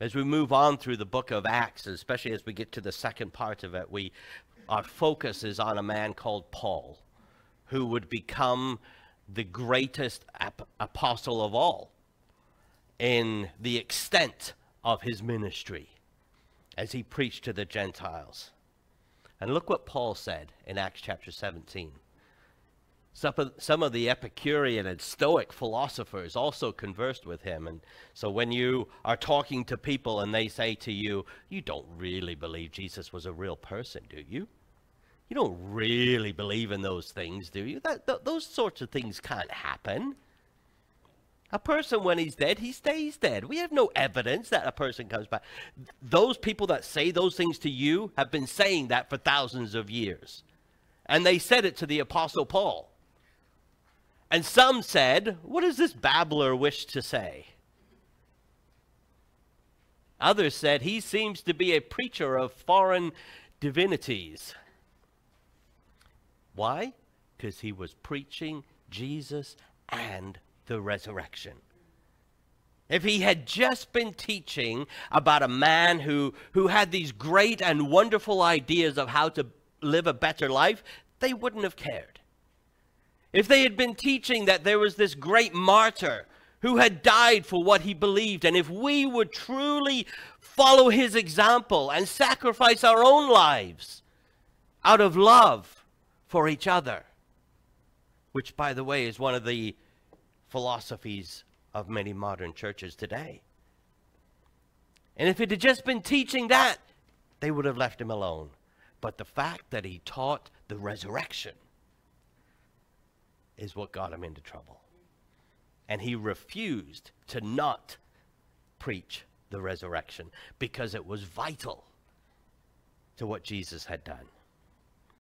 As we move on through the book of Acts, especially as we get to the second part of it, our focus is on a man called Paul, who would become the greatest apostle of all in the extent of his ministry as he preached to the Gentiles. And look what Paul said in Acts chapter 17. Some of the Epicurean and Stoic philosophers also conversed with him. And so when you are talking to people and they say to you, you don't really believe Jesus was a real person, do you? You don't really believe in those things, do you? Those sorts of things can't happen. A person, when he's dead, he stays dead. We have no evidence that a person comes back. Those people that say those things to you have been saying that for thousands of years. And they said it to the Apostle Paul. And some said, what does this babbler wish to say? Others said, he seems to be a preacher of foreign divinities. Why? Because he was preaching Jesus and the resurrection. If he had just been teaching about a man who had these great and wonderful ideas of how to live a better life, they wouldn't have cared. If they had been teaching that there was this great martyr who had died for what he believed, and if we would truly follow his example and sacrifice our own lives out of love for each other, which, by the way, is one of the philosophies of many modern churches today. And if it had just been teaching that, they would have left him alone. But the fact that he taught the resurrection is what got him into trouble. And he refused to not preach the resurrection because it was vital to what Jesus had done.